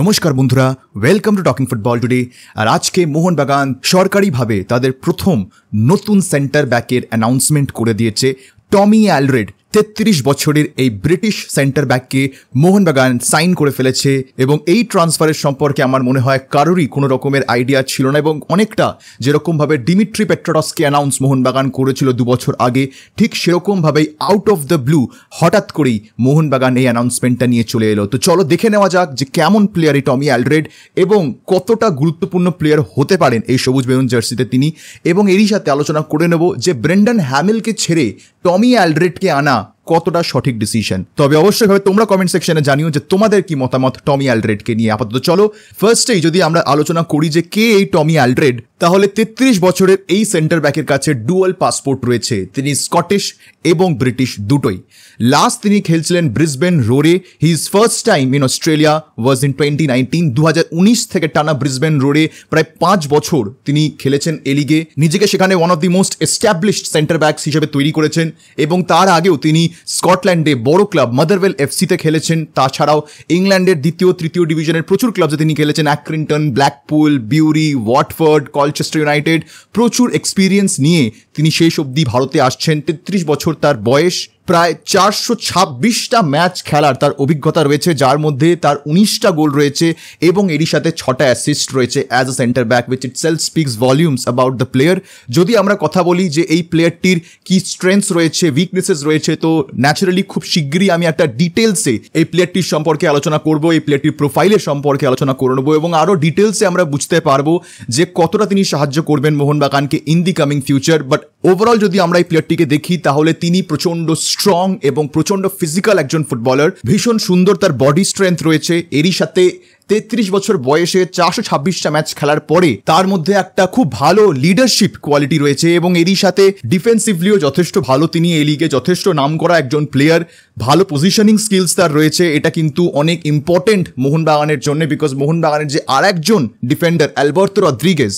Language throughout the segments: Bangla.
নমস্কার বন্ধুরা, welcome to talking football today. আর আজকে মোহনবাগান সরকারিভাবে তাদের প্রথম নতুন সেন্টার ব্যাকের অ্যানাউন্সমেন্ট করে দিয়েছে। টমি অ্যালড্রেড 33 বছরের এই ব্রিটিশ সেন্টার ব্যাককে মোহনবাগান সাইন করে ফেলেছে এবং এই ট্রান্সফারের সম্পর্কে আমার মনে হয় কারোরই কোনো রকমের আইডিয়া ছিল না এবং অনেকটা যেরকমভাবে ডিমিট্রি পেট্রাডসকে অ্যানাউন্স মোহনবাগান করেছিল 2 বছর আগে, ঠিক সেরকমভাবেই আউট অফ দ্য ব্লু হঠাৎ করেই মোহনবাগান এই অ্যানাউন্সমেন্টটা নিয়ে চলে এলো। তো চলো দেখে নেওয়া যাক যে কেমন প্লেয়ার এই টমি অ্যালড্রেড এবং কতটা গুরুত্বপূর্ণ প্লেয়ার হতে পারেন এই সবুজ বেগুন জার্সিতে তিনি। এবং এরই সাথে আলোচনা করে নেব যে ব্রেন্ডন হ্যামিলকে ছেড়ে টমি অ্যালড্রেডকে আনা কতটা সঠিক ডিসিশন। তবে অবশ্যই ভাবে তোমরা কমেন্ট সেকশনে জানিও যে তোমাদের কি মতামত টমি অ্যালড্রেডকে নিয়ে। আপাতত চলো ফার্স্টেই যদি আমরা আলোচনা করি যে কে এই টমি অ্যালড্রেড, তাহলে 33 বছরের এই সেন্টার ব্যাকের কাছে ডুয়াল পাসপোর্ট রয়েছে। তিনি স্কটিশ এবং ব্রিটিশ দুটোই। লাস্ট তিনি খেলছিলেন ব্রিসবেন রোরে। His first time in Australia was in 2019। 2019 থেকে টানা ব্রিসবেন রোরে প্রায় 5 বছর তিনি খেলেছেন এ লিগে। নিজেকে সেখানে one of the most established centre backs হিসেবে তৈরি করেছেন এবং তার আগেও তিনি স্কটল্যান্ডে বড় ক্লাব মাদারওয়েল এফসিতে খেলেছেন। তাছাড়াও ইংল্যান্ডের দ্বিতীয় তৃতীয় ডিভিশনের প্রচুর ক্লাবসে তিনি খেলেছেন, অ্যাক্রিংটন, ব্ল্যাকপুল, বিউরি, ওয়াটফোর্ড, কলচেস্টার ইউনাইটেড। প্রচুর এক্সপিরিয়েন্স নিয়ে তিনি শেষ অবধি ভারতে আসছেন। 33 বছর তার বয়স। প্রায় 426টা ম্যাচ খেলার তার অভিজ্ঞতা রয়েছে, যার মধ্যে তার 19টা গোল রয়েছে এবং এরই সাথে 6টা অ্যাসিস্ট রয়েছে as a centre back, which it self speaks volumes about the player. যদি আমরা কথা বলি যে এই প্লেয়ারটির কি স্ট্রেংথস রয়েছে, উইকনেসেস রয়েছে, তো ন্যাচারালি খুব শীঘ্রই আমি একটা ডিটেলসে এই প্লেয়ারটির সম্পর্কে আলোচনা করব, এই প্লেয়ারটির প্রোফাইলের সম্পর্কে আলোচনা করে নেবো এবং আরও ডিটেলসে আমরা বুঝতে পারবো যে কতটা তিনি সাহায্য করবেন মোহনবাগানকে in the coming future. But overall যদি আমরা এই প্লেয়ারটিকে দেখি তাহলে তিনি প্রচণ্ড স্ট্রং এবং প্রচণ্ড ফিজিক্যাল একজন ফুটবলার। ভীষণ সুন্দর তার বডি স্ট্রেংথ রয়েছে। এরই সাথে 33 বছর বয়সে 426টা ম্যাচ খেলার পরে তার মধ্যে একটা খুব ভালো লিডারশিপ কোয়ালিটি রয়েছে এবং এরই সাথে ডিফেন্সিভলিও যথেষ্ট ভালো। তিনি এই লিগে যথেষ্ট নাম করা একজন প্লেয়ার। ভালো পজিশনিং স্কিলস তার রয়েছে। এটা কিন্তু অনেক ইম্পর্টেন্ট মোহনবাগানের জন্য, বিকজ মোহনবাগানের যে আর একজন ডিফেন্ডার অ্যালবার্তো রদ্রিগেজ,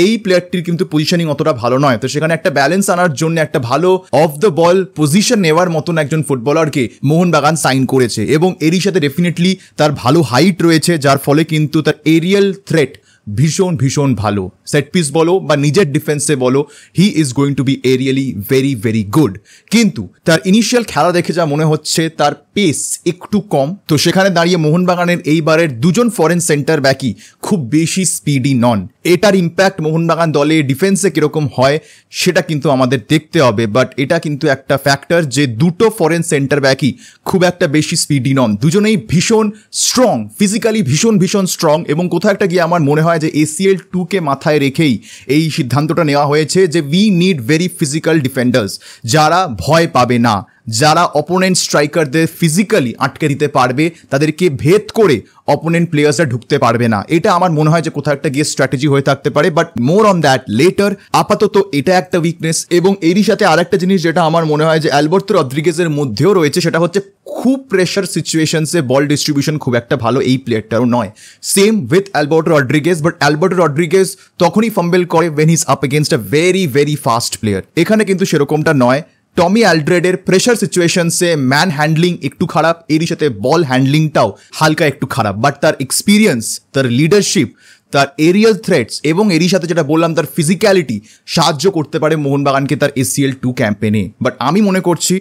এই প্লেয়ারটির কিন্তু পজিশনিং অতটা ভালো নয়। তো সেখানে একটা ব্যালেন্স আনার জন্য একটা ভালো অফ দ্য বল পজিশন নেওয়ার মতন একজন ফুটবলারকে মোহনবাগান সাইন করেছে এবং এরই সাথে ডেফিনেটলি তার ভালো হাইট রয়েছে, যার ফলে কিন্তু তার এরিয়াল থ্রেট ভীষণ ভীষণ ভালো। সেট পিস বলো বা নিজের ডিফেন্সে বলো, he is going to be aerially very very good. কিন্তু তার ইনিশিয়াল খেলা দেখে যা মনে হচ্ছে তার পেস একটু কম। তো সেখানে দাঁড়িয়ে মোহনবাগানের এইবারের দুজন ফরেন সেন্টার ব্যাকই খুব বেশি স্পিডি নন। এটার ইম্প্যাক্ট মোহনবাগান দলে ডিফেন্সে কিরকম হয় সেটা কিন্তু আমাদের দেখতে হবে। বাট এটা কিন্তু একটা ফ্যাক্টর যে দুটো ফরেন সেন্টার ব্যাকই খুব একটা বেশি স্পিডি নন। দুজনেই ভীষণ স্ট্রং, ফিজিক্যালি ভীষণ ভীষণ স্ট্রং এবং কোথাও একটা গিয়ে আমার মনে হয় যে ACL 2কে মাথায় রেখেই এই সিদ্ধান্তটা নেওয়া হয়েছে যে we need very physical defenders, যারা ভয় পাবে না, যারা অপোনেন্ট স্ট্রাইকারদের ফিজিক্যালি আটকে দিতে পারবে, তাদেরকে ভেদ করে অপোনেন্ট প্লেয়ার্সরা ঢুকতে পারবে না। এটা আমার মনে হয় যে কোথাও একটা গিয়ে স্ট্র্যাটেজি হয়ে থাকতে পারে, but more on that letter. আপাতত এটা একটা উইকনেস এবং এরই সাথে আরেকটা জিনিস যেটা আমার মনে হয় যে অ্যালবার্তো রদ্রিগেজের মধ্যেও রয়েছে, সেটা হচ্ছে খুব প্রেশার সিচুয়েশনসে বল ডিস্ট্রিবিউশন খুব একটা ভালো এই প্লেয়ারটারও নয়। Same with Alberto Rodriguez, but Alberto Rodriguez তখনই ফাম্বেল করে when he is up against a very very fast player. এখানে কিন্তু সেরকমটা নয়। টমি অ্যালড্রেডের প্রেশার সিচুয়েশনসে ম্যান হ্যান্ডলিং একটু খারাপ, এরই সাথে বল হ্যান্ডলিংটাও হালকা একটু খারাপ, বাট তার এক্সপিরিয়েন্স, তার লিডারশিপ, তার এরিয়াল থ্রেটস এবং এরই সাথে যেটা বললাম তার ফিজিক্যালিটি সাহায্য করতে পারে মোহনবাগানকে তার ACL 2 ক্যাম্পেনে। বাট আমি মনে করছি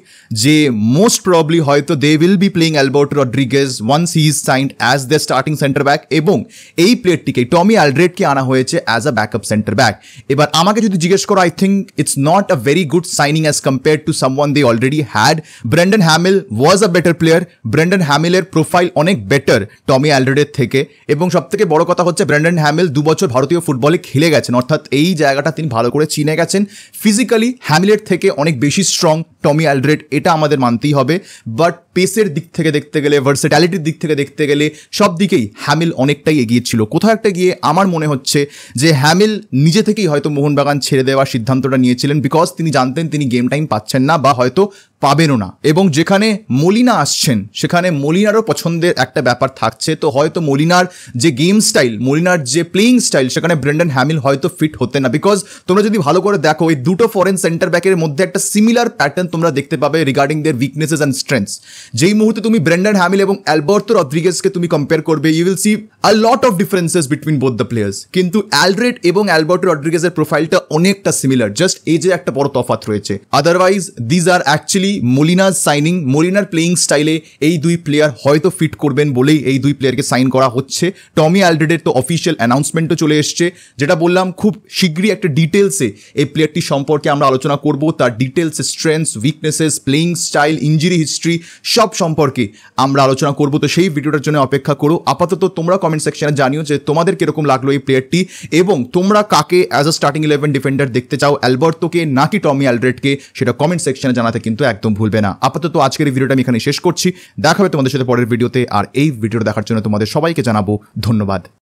যে মোস্ট প্রবাবলি হয়তো they will be playing Alberto Rodriguez once he is signed as the starting centre back এবং এই প্লেয়ারটিকে টমি অ্যালড্রেডকে আনা হয়েছে as a backup centre back. এবার আমাকে যদি জিজ্ঞেস করো, I think it's not a very good signing as compare to someone they already had. Brendan Hamill was a better player. Brendan হ্যামিলের প্রোফাইল অনেক বেটার টমি অ্যালড্রেডের থেকে এবং সব থেকে বড় কথা হচ্ছে ব্রেন্ডন হ্যামিল 2 বছর ভারতীয় ফুটবলে খেলে গেছেন, অর্থাৎ এই জায়গাটা তিনি ভালো করে চিনে গেছেন। ফিজিক্যালি হ্যামিলের থেকে অনেক বেশি স্ট্রং টমি অ্যালড্রেড, এটা আমাদের মানতেই হবে। বাট পেসের দিক থেকে দেখতে গেলে, ভার্সেটালিটির দিক থেকে দেখতে গেলে সব দিকেই হ্যামিল অনেকটাই এগিয়ে ছিল। কোথাও একটা গিয়ে আমার মনে হচ্ছে যে হ্যামিল নিজে থেকেই হয়তো মোহনবাগান ছেড়ে দেওয়ার সিদ্ধান্তটা নিয়েছিলেন, বিকজ তিনি জানতেন তিনি গেম টাইম পাচ্ছেন না বা হয়তো পাবেনও না। এবং যেখানে মলিনা আসছেন সেখানে মলিনারও পছন্দের একটা ব্যাপার থাকছে। তো হয়তো মলিনার যে গেম স্টাইল, মলিনার যে প্লেইং স্টাইল, সেখানে ব্রেন্ডন হ্যামিল হয়তো ফিট হতে না। বিকজ তোমরা যদি ভালো করে দেখো এই দুটো ফরেন সেন্টার ব্যাকের মধ্যে একটা সিমিলার প্যাটার্ন তোমরা দেখতে পাবে regarding their weaknesses and strengths. যেই মুহূর্তে তুমি ব্রেন্ডন হ্যামিল এবং অ্যালবার্তো রদ্রিগেজকে তুমি কম্পেয়ার করবে, you will see a lot of differences between both the players, কিন্তু অ্যালড্রেড এবং অ্যালবার্টো রড্রিগেজের প্রোফাইলটা অনেকটা সিমিলার, জাস্ট এজে একটা বড় তফাৎ রয়েছে। আদারওয়াইজ দিজ আর অ্যাকচুয়ালি মলিনার সাইনিং। মলিনার প্লেইং স্টাইলে এই দুই প্লেয়ার হয়তো ফিট করবেন বলেই এই দুই প্লেয়ারকে সাইন করা হচ্ছে। টমি অ্যালড্রেডের তো অফিসিয়াল অ্যানাউন্সমেন্টও চলে এসছে, যেটা বললাম খুব শীঘ্রই একটা ডিটেলসে এই প্লেয়ারটি সম্পর্কে আমরা আলোচনা করব, তার ডিটেলসে strengths, weaknesses, playing style, injury history সব সম্পর্কে আমরা আলোচনা করব। তো সেই ভিডিওটার জন্য অপেক্ষা করো। আপাতত তোমরা কমেন্ট সেকশনে জানিও যে তোমাদের কিরকম লাগলো এই প্লেয়ারটি, এবং তোমরা কাকে অ্যাজ আ স্টার্টিং 11 ডিফেন্ডার দেখতে চাও, অ্যালবার্টোকে নাকি টমি অ্যালড্রেডকে, সেটা কমেন্ট সেকশনে জানাতে কিন্তু একদম ভুলবে না। আপাতত আজকের এই ভিডিওটা আমি এখানে শেষ করছি। দেখা হবে তোমাদের সাথে পরের ভিডিওতে, আর এই ভিডিওটা দেখার জন্য তোমাদের সবাইকে জানাবো ধন্যবাদ।